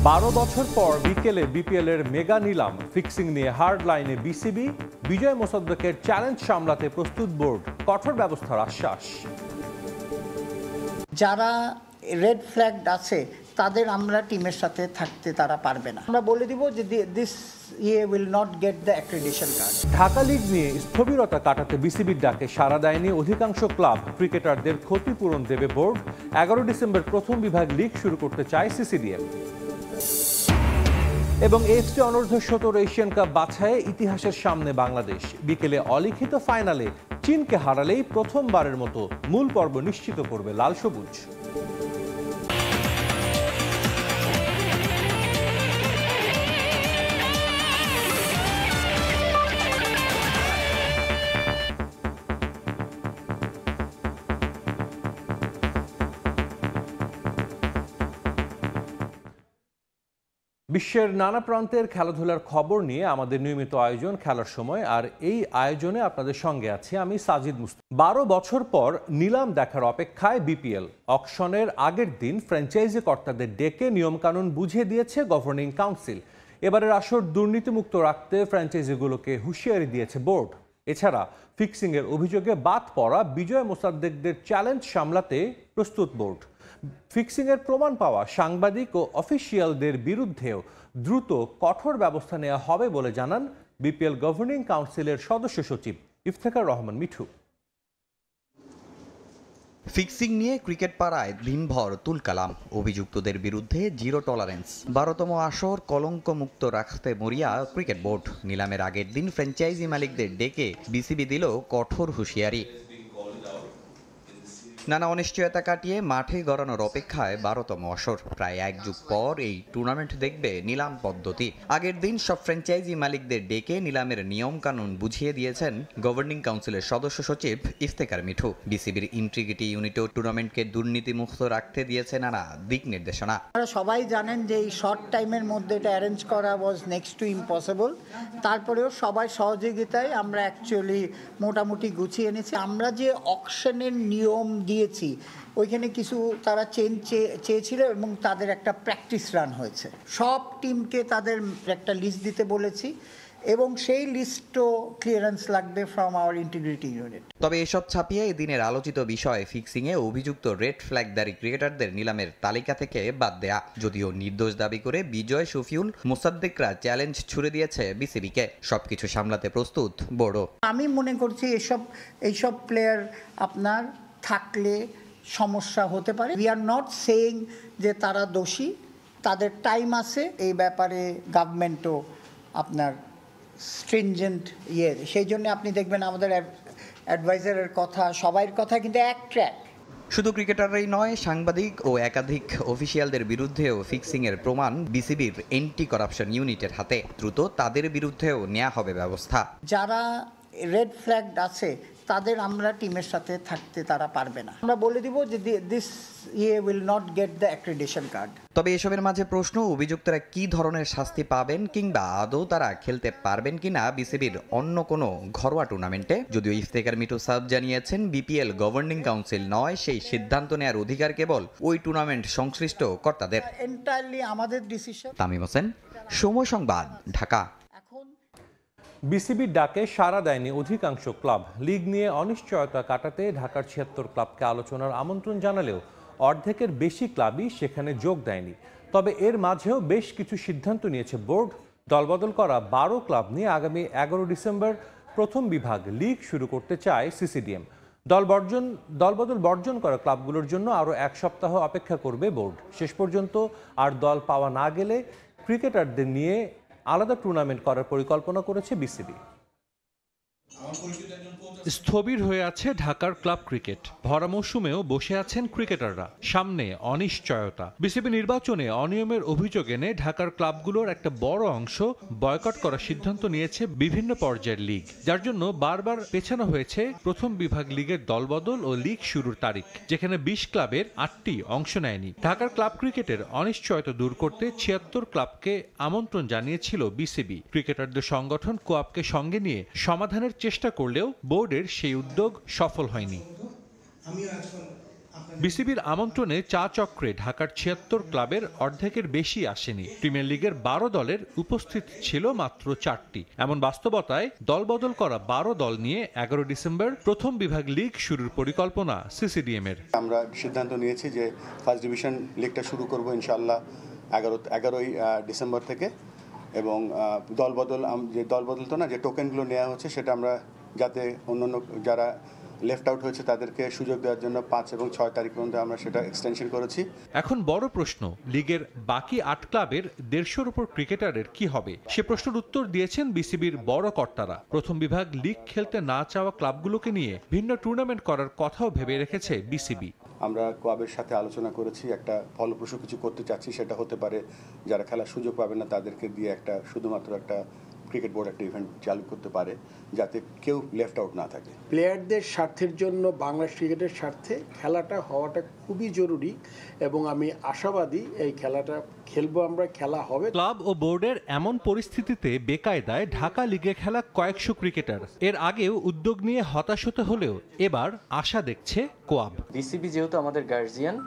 12 বছর পর বিকেলে বিপিএল এর মেগা নিলাম ফিক্সিং নিয়ে হার্ড লাইনে বিসিবি। বিজয় মোসাদ্দেকের চ্যালেঞ্জ সামলাতে প্রস্তুত বোর্ড, কঠোর ব্যবস্থার আশ্বাস। যারা রেড ফ্ল্যাগ আছে তাদের আমরা টিমের সাথে থাকতে তারা পারবে না। আমরা বলে দিব যে this will not get the accreditation card. Dhaka league নিয়ে স্থবিরতা কাটাতে বিসিবির ডাকে সাড়া দেয়নি অধিকাংশ ক্লাব। ক্রিকেটারদের ক্ষতিপূরণ দেবে বোর্ড। 11 ডিসেম্বর প্রথম বিভাগ লিগ শুরু করতে চায় সিসিডিএম। এবং এফসি অনূর্ধ্ব 17 এশিয়ান কাপ বাছাইয়ে ইতিহাসের সামনে বাংলাদেশ। বিকেলে অলিখিত ফাইনালে চীনকে হারালেই প্রথমবারের মতো মূল পর্ব নিশ্চিত করবে লাল সবুজ। বিশ্বের নানা প্রান্তের খেলাধুলার খবর নিয়ে আমাদের নিয়মিত আয়োজন খেলার সময়, আর এই আয়োজনে আপনাদের সঙ্গে আছি আমি সাজিদ মুস্তাফা। 12 বছর পর নিলাম দেখার অপেক্ষায় বিপিএল। অকশনের আগের দিন ফ্র্যাঞ্চাইজি কর্তাদের ডেকে নিয়মকানুন বুঝিয়ে দিয়েছে গভর্নিং কাউন্সিল। এবারের আসর দুর্নীতিমুক্ত রাখতে ফ্র্যাঞ্চাইজিগুলোকে হুঁশিয়ারি দিয়েছে বোর্ড। এছাড়া ফিক্সিংয়ের অভিযোগে বাদ পড়া বিজয় মোসাদ্দেকদের চ্যালেঞ্জ সামলাতে প্রস্তুত বোর্ড। ফিক্সিংয়ের প্রমাণ পাওয়া সাংবাদিক ও অফিসিয়ালদের বিরুদ্ধেও দ্রুত কঠোর ব্যবস্থা নেওয়া হবে বলে জানান বিপিএল গভর্নিং কাউন্সিলের সদস্য সচিব ইফতেখার রহমান মিঠু। ফিক্সিং নিয়ে ক্রিকেট পাড়ায় দিনভর তুলকালাম। অভিযুক্তদের বিরুদ্ধে জিরো টলারেন্স। 12তম আসর কলঙ্ক মুক্ত রাখতে মরিয়া ক্রিকেট বোর্ড। নিলামের আগের দিন ফ্র্যাঞ্চাইজি মালিকদের ডেকে বিসিবি দিল কঠোর হুঁশিয়ারি। নানা অনিশ্চয়তা কাটিয়ে মাঠে গড়ানোর অপেক্ষায় 12তম আসর। প্রায় এক যুগ পর এই টুর্নামেন্ট দেখবে নিলাম পদ্ধতি। আগের দিন সব ফ্র্যাঞ্চাইজি মালিকদের ডেকে নিলামের নিয়ম কানুন বুঝিয়ে দিয়েছেন গভর্নিং কাউন্সিলের সদস্য সচিব ইফতেখার মিঠু। বিসিবির ইন্টিগ্রিটি ইউনিটও টুর্নামেন্টকে দুর্নীতিমুক্ত রাখতে দিয়েছে নানা দিক নির্দেশনা। আপনারা সবাই জানেন যে এই শর্ট টাইমের মধ্যে এটা অ্যারেঞ্জ করা ওয়াজ নেক্সট টু ইম্পসিবল। তারপরেও সবাই সহযোগিতায় আমরা অ্যাকচুয়ালি মোটামুটি গুছিয়ে এনেছি। আমরা যে অকশনের নিয়ম দিয়েছি ওইখানে কিছু তারা চেঞ্জ চেয়েছিল এবং তাদের একটা প্র্যাকটিস রান হয়েছে। সব টিমকে তাদের একটা লিস্ট দিতে বলেছি এবং সেই লিস্টও ক্লিয়ারেন্স লাগবে ফ্রম আওয়ার ইন্টিগ্রিটি ইউনিট। তবে এসব ছাপিয়ে এদিনের আলোচিত বিষয় ফিক্সিংয়ে অভিযুক্ত রেড ফ্ল্যাগধারী ক্রিকেটারদের নিলামের তালিকা থেকে বাদ দেয়া। যদিও নির্দোষ দাবি করে বিজয়, শফিউল, মোসাদ্দেকরা চ্যালেঞ্জ ছুড়ে দিয়েছে বিসিবিকে। সবকিছু সামলাতে প্রস্তুত বোর্ডও। আমি মনে করছি এইসব প্লেয়ার আপনার থাকলে সমস্যা হতে পারে। উই আর নট সেইং যে তারা দোষী, তাদের টাইম আছে। এই ব্যাপারে গভর্নমেন্টও আপনার স্ট্রিনজেন্ট সেই জন্য আপনি দেখবেন আমাদের অ্যাডভাইজারের কথা, সবাইয়ের কথা কিন্তু এক ট্র্যাক। শুধু ক্রিকেটাররাই নয়, সাংবাদিক ও একাধিক অফিসিয়ালদের বিরুদ্ধেও ফিক্সিংয়ের প্রমাণ বিসিবির এন্টি করাপশন ইউনিটের হাতে। দ্রুত তাদের বিরুদ্ধেও নেওয়া হবে ব্যবস্থা। যারা রেড ফ্ল্যাগ আছে তাদের আমরা টিমের সাথে থাকতে তারা পারবে না। আমরা বলে দিব যে this will not get the accreditation card. তবে এসবের মাঝে প্রশ্ন, অভিযুক্তরা কি ধরনের শাস্তি পাবেন কিংবা আদৌ তারা খেলতে পারবেন কিনা বিসিবির অন্য কোনো ঘরোয়া টুর্নামেন্টে। যদিও ইফতেখার মিঠু সাহেব জানিয়েছেন বিপিএল গভর্নিং কাউন্সিল নয়, সেই সিদ্ধান্ত নেওয়ার অধিকার কেবল ওই টুর্নামেন্ট সংশ্লিষ্ট কর্তাদের। এন্টায়ারলি আমাদের ডিসিশন। তামিম হোসেন, সময় সংবাদ, ঢাকা। বিসিবির ডাকে সাড়া দেয়নি অধিকাংশ ক্লাব। লিগ নিয়ে অনিশ্চয়তা কাটাতে ঢাকার 76 ক্লাবকে আলোচনার আমন্ত্রণ জানালেও অর্ধেকের বেশি ক্লাবই সেখানে যোগ দেয়নি। তবে এর মাঝেও বেশ কিছু সিদ্ধান্ত নিয়েছে বোর্ড। দলবদল করা 12 ক্লাব নিয়ে আগামী 11 ডিসেম্বর প্রথম বিভাগ লিগ শুরু করতে চায় সিসিডিএম। দলবদল বর্জন করা ক্লাবগুলোর জন্য আরও 1 সপ্তাহ অপেক্ষা করবে বোর্ড। শেষ পর্যন্ত আর দল পাওয়া না গেলে ক্রিকেটারদের নিয়ে আলাদা টুর্নামেন্ট করার পরিকল্পনা করেছে বিসিবি। স্থবির হয়ে আছে ঢাকার ক্লাব ক্রিকেট। ভরা মৌসুমেও বসে আছেন ক্রিকেটাররা। সামনে অনিশ্চয়তা। বিসিবি নির্বাচনে অনিয়মের অভিযোগ এনে ঢাকার ক্লাবগুলোর একটা বড় অংশ বয়কট করার সিদ্ধান্ত নিয়েছে বিভিন্ন পর্যায়ের লিগ, যার জন্য বারবার পেছানো হয়েছে প্রথম বিভাগ লিগের দলবদল ও লিগ শুরুর তারিখ, যেখানে 20 ক্লাবের 8টি অংশ নেয়নি। ঢাকার ক্লাব ক্রিকেটের অনিশ্চয়তা দূর করতে 76 ক্লাবকে আমন্ত্রণ জানিয়েছিল বিসিবি। ক্রিকেটারদের সংগঠন কোয়াবকে সঙ্গে নিয়ে সমাধানের চেষ্টা করলেও বোর্ডের সেই উদ্যোগ সফল হয়নি। বিসিবির আমন্ত্রণে চা চক্রে ঢাকার ৭৬ ক্লাবের অর্ধেকের বেশি আসেনি। প্রিমিয়ার লিগের ১২ দলের উপস্থিত ছিল মাত্র ৪টি। এমন বাস্তবতায় দলবদল করা ১২ দল নিয়ে ১১ ডিসেম্বর প্রথম বিভাগ লিগ শুরুর পরিকল্পনা সিসিডিএম এর। আমরা সিদ্ধান্ত নিয়েছি যে ফার্স্ট ডিভিশন লিগটা শুরু করব ইনশাআল্লাহ ১১ই ডিসেম্বর থেকে, এবং দলবদল তো না, যে টোকেনগুলো নেওয়া হচ্ছে সেটা আমরা যাতে অন্যান্য যারা লেফট আউট হয়েছে তাদেরকে সুযোগ দেওয়ার জন্য ৫ এবং ৬ তারিখ পর্যন্ত আমরা সেটা এক্সটেনশন করেছি। এখন বড় প্রশ্ন, লিগের বাকি ৮ ক্লাবের ১৫০-র উপর ক্রিকেটারের কি হবে? সে প্রশ্নের উত্তর দিয়েছেন বিসিবির বড় কর্তারা। প্রথম বিভাগ লিগ খেলতে না চাওয়া ক্লাবগুলোকে নিয়ে ভিন্ন টুর্নামেন্ট করার কথাও ভেবে রেখেছে বিসিবি। আমরা ক্লাবের সাথে আলোচনা করেছি, একটা ফলপ্রসূ কিছু করতে চাচ্ছি। সেটা হতে পারে যারা খেলার সুযোগ পাবে না তাদেরকে দিয়ে শুধুমাত্র একটা ক্রিকেট বোর্ড একটা ইভেন্ট চালু করতে পারে, যাতে কেউ লেফট আউট না থাকে। প্লেয়ারদের স্বার্থের জন্য, বাংলাদেশ ক্রিকেটের স্বার্থে খেলাটা হওয়াটা খুবই জরুরি, এবং আমি আশাবাদী এই খেলাটা খেলবো আমরা, খেলা হবে। ক্লাব ও বোর্ডের এমন পরিস্থিতিতে বেকায়দায় ঢাকা লিগে খেলা কয়েকশো ক্রিকেটার। এর আগেও উদ্যোগ নিয়ে হতাশ হতে হলেও এবার আশা দেখছে কোয়াব। বিসিবি যেহেতু আমাদের গার্জিয়ান,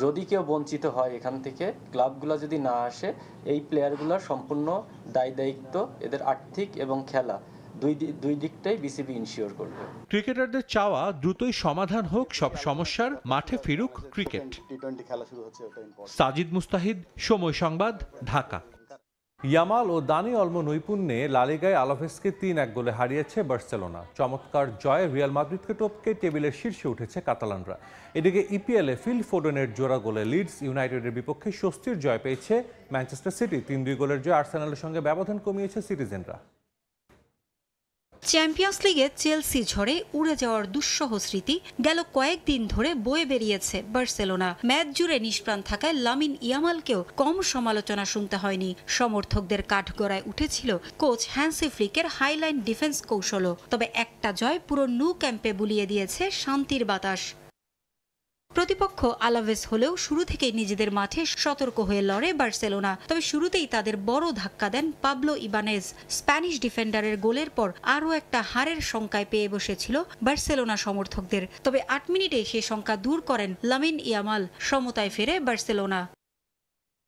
যদি কেউ বঞ্চিত হয় এখান থেকে, ক্লাবগুলো যদি না আসে, এই প্লেয়ারগুলোর সম্পূর্ণ দায়িত্ব এদের আর্থিক এবং খেলা দুই দিকটাই বিসিবি ইনশিওর করবে। ক্রিকেটারদের চাওয়া দ্রুতই সমাধান হোক সব সমস্যার, মাঠে ফিরুক ক্রিকেট। টি-20 খেলা শুরু হচ্ছে, ওটা ইম্পর্টেন্ট। সাজিদ মুস্তাহিদ, সময় সংবাদ, ঢাকা। ইয়ামাল ও দানি অলমো নৈপুণ্যে লা লিগায় আলাভেসকে ৩-১ গোলে হারিয়েছে বার্সেলোনা। চমৎকার জয়ে রিয়াল মাদ্রিদকে টপকে টেবিলের শীর্ষে উঠেছে কাতালানরা। এদিকে ইপিএলে ফিল ফোডেনের জোড়া গোলে লিডস ইউনাইটেডের বিপক্ষে স্বস্তির জয় পেয়েছে ম্যানচেস্টার সিটি। ৩-২ গোলের জয় আর্সেনালের সঙ্গে ব্যবধান কমিয়েছে সিটিজেনরা। চ্যাম্পিয়ন্স লিগে চেলসি ঝড়ে উড়ে যাওয়ার দুঃসহ স্মৃতি গেল কয়েকদিন ধরে বয়ে বেরিয়েছে বার্সেলোনা। ম্যাচ জুড়ে নিষ্প্রাণ থাকায় লামিন ইয়ামালকেও কম সমালোচনা শুনতে হয়নি। সমর্থকদের কাঠগড়ায় উঠেছিল কোচ হ্যান্সি ফ্লিকের হাইলাইন ডিফেন্স কৌশলও। তবে একটা জয় পুরো ন্যু ক্যাম্পে বুলিয়ে দিয়েছে শান্তির বাতাস। প্রতিপক্ষ আলাভেস হলেও শুরু থেকেই নিজেদের মাঠে সতর্ক হয়ে লড়ে বার্সেলোনা। তবে শুরুতেই তাদের বড় ধাক্কা দেন পাবলো ইবানেজ। স্প্যানিশ ডিফেন্ডারের গোলের পর আরও একটা হারের শঙ্কায় পেয়ে বসেছিল বার্সেলোনা সমর্থকদের। তবে ৮ মিনিটে সে শঙ্কা দূর করেন লামিন ইয়ামাল। সমতায় ফেরে বার্সেলোনা।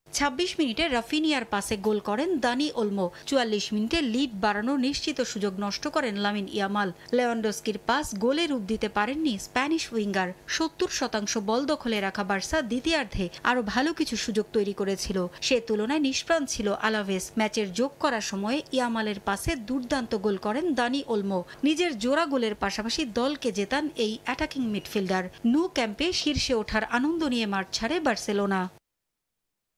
২৬ মিনিটে রাফিনিয়ার পাসে গোল করেন দানি ওলমো। ৪৪ মিনিটে লিড বাড়ানোর নিশ্চিত সুযোগ নষ্ট করেন লামিন ইয়ামাল। লেভানডস্কির পাস গোলে রূপ দিতে পারেননি স্প্যানিশ উইঙ্গার। ৭০% বল দখলে রাখা বার্সা দ্বিতীয়ার্ধে আরও ভালো কিছু সুযোগ তৈরি করেছিল। সে তুলনায় নিষ্প্রাণ ছিল আলাভেস। ম্যাচের যোগ করার সময়ে ইয়ামালের পাসে দুর্দান্ত গোল করেন দানি ওলমো। নিজের জোড়া গোলের পাশাপাশি দলকে জেতান এই অ্যাটাকিং মিডফিল্ডার। ন্যু ক্যাম্পে শীর্ষে ওঠার আনন্দ নিয়ে মাঠ ছাড়ে বার্সেলোনা।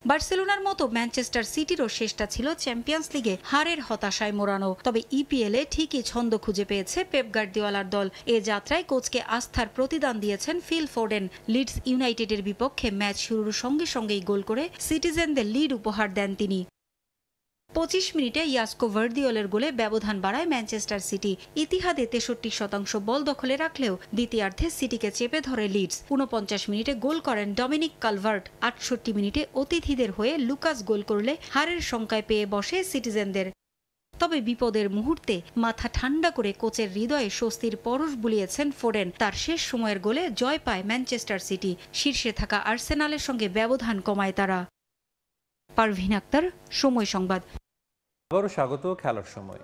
বার্সেলোনার মতো ম্যানচেস্টার সিটিরও শেষটা ছিল চ্যাম্পিয়ন্স লিগে হারের হতাশায় মোড়ানো। তবে ইপিএলে ঠিকই ছন্দ খুঁজে পেয়েছে পেপ গার্দিওলার দল। এ যাত্রায় কোচকে আস্থার প্রতিদান দিয়েছেন ফিল ফোডেন। লিডস ইউনাইটেডের বিপক্ষে ম্যাচ শুরুর সঙ্গে সঙ্গেই গোল করে সিটিজেনদের লিড উপহার দেন তিনি। ২৫ মিনিটে ইয়াস্কো ভার্দিওলের গোলে ব্যবধান বাড়ায় ম্যানচেস্টার সিটি। ইতিহাদে ৬৩% বল দখলে রাখলেও দ্বিতীয়ার্ধে সিটিকে চেপে ধরে লিডস। ৪৯ মিনিটে গোল করেন ডমিনিক কালভার্ট। ৬৮ মিনিটে অতিথিদের হয়ে লুকাস গোল করলে হারের শঙ্কায় পেয়ে বসে সিটিজেনদের। তবে বিপদের মুহূর্তে মাথা ঠান্ডা করে কোচের হৃদয়ে স্বস্তির পরশ বুলিয়েছেন ফোডেন। তার শেষ সময়ের গোলে জয় পায় ম্যানচেস্টার সিটি। শীর্ষে থাকা আর্সেনালের সঙ্গে ব্যবধান কমায় তারা। পারভিন আক্তার, সময় সংবাদ। আবারও স্বাগত খেলার সময়।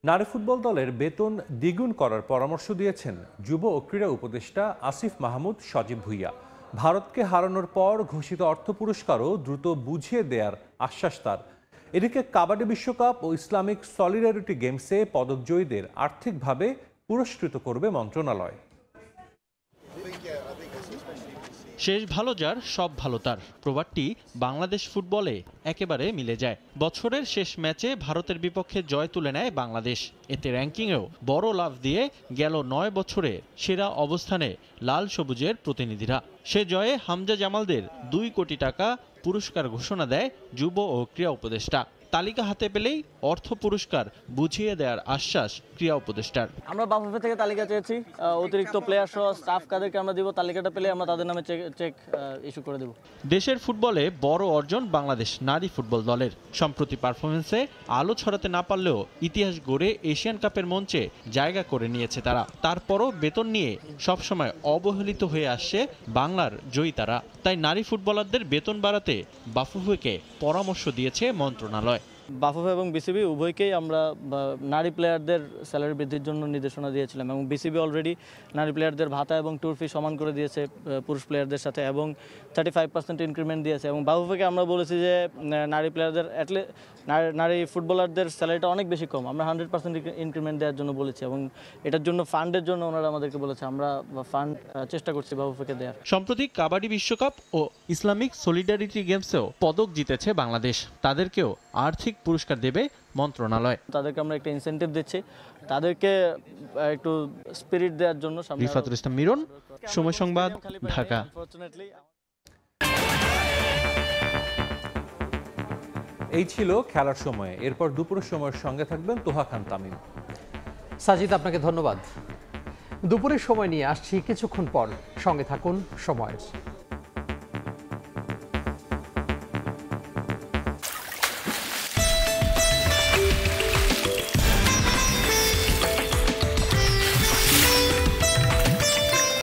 নারী ফুটবল দলের বেতন দ্বিগুণ করার পরামর্শ দিয়েছেন যুব ও ক্রীড়া উপদেষ্টা আসিফ মাহমুদ সজীব ভুইয়া। ভারতকে হারানোর পর ঘোষিত অর্থ পুরস্কারও দ্রুত বুঝিয়ে দেওয়ার আশ্বাস তার। এদিকে কাবাডি বিশ্বকাপ ও ইসলামিক সলিডারিটি গেমসে পদকজয়ীদের আর্থিকভাবে পুরস্কৃত করবে মন্ত্রণালয়। শেষ ভালো যার সব ভালো তার প্রবাদটি বাংলাদেশ ফুটবলে একেবারে মিলে যায়। বছরের শেষ ম্যাচে ভারতের বিপক্ষে জয় তুলে নেয় বাংলাদেশ। এতে র্যাঙ্কিংয়েও বড় লাভ দিয়ে গেল ৯ বছরে সেরা অবস্থানে লাল সবুজের প্রতিনিধিরা। সে জয়ে হামজা জামালদের ২ কোটি টাকা পুরস্কার ঘোষণা দেয় যুব ও ক্রীড়া উপদেষ্টা। তালিকা হাতে পেলেই অর্থ পুরস্কার বুঝিয়ে দেওয়ার আশ্বাস ক্রীড়া উপদেষ্টার। আমরা বাফুফে থেকে তালিকা চেয়েছি, অতিরিক্ত প্লেয়ার সহ স্টাফ কাদেরকে আমরা দিব, তালিকাটা পেলে আমরা তাদের নামে চেক ইস্যু করে দেব। দেশের ফুটবলে বড় অর্জন বাংলাদেশ নারী ফুটবল দলের। সম্প্রতি পারফরমেন্সে আলো ছড়াতে না পারলেও ইতিহাস গড়ে এশিয়ান কাপের মঞ্চে জায়গা করে নিয়েছে তারা। তারপরও বেতন নিয়ে সবসময় অবহেলিত হয়ে আসছে বাংলার জয়িতারা। তাই নারী ফুটবলারদের বেতন বাড়াতে বাফুফেকে পরামর্শ দিয়েছে মন্ত্রণালয়। বাফুফে এবং বিসিবি উভয়কেই আমরা নারী প্লেয়ারদের স্যালারি বৃদ্ধির জন্য নির্দেশনা দিয়েছিলাম এবং বিসিবি অলরেডি নারী প্লেয়ারদের ভাতা এবং ট্যুর ফি সমান করে দিয়েছে পুরুষ প্লেয়ারদের সাথে এবং 35% ইনক্রিমেন্ট দিয়েছে। এবং বাফুফেকে আমরা বলেছি যে নারী প্লেয়ারদের নারী ফুটবলারদের স্যালারিটা অনেক বেশি কম, আমরা 100% ইনক্রিমেন্ট দেওয়ার জন্য বলেছি এবং এটার জন্য ফান্ডের জন্য ওনারা আমাদেরকে বলেছে, আমরা ফান্ড চেষ্টা করছি বাফুফেকে দেওয়ার। সম্প্রতি কাবাডি বিশ্বকাপ ও ইসলামিক সলিডারিটি গেমসেও পদক জিতেছে বাংলাদেশ। তাদেরকেও আর্থিক পুরস্কার দেবে মন্ত্রণালয়। তাদেরকে আমরা একটা ইনসেনটিভ দিচ্ছি, তাদেরকে একটু স্পিরিট দেওয়ার জন্য। রিফাতুল ইসলাম মিরন, সময় সংবাদ, ঢাকা। এই ছিল খেলার সময়। এরপর দুপুরের সময়ের সঙ্গে থাকবেন তোহা খান তামিম। সাজিদ, আপনাকে ধন্যবাদ। দুপুরের সময় নিয়ে আসছি কিছুক্ষণ পর, সঙ্গে থাকুন সময়ের।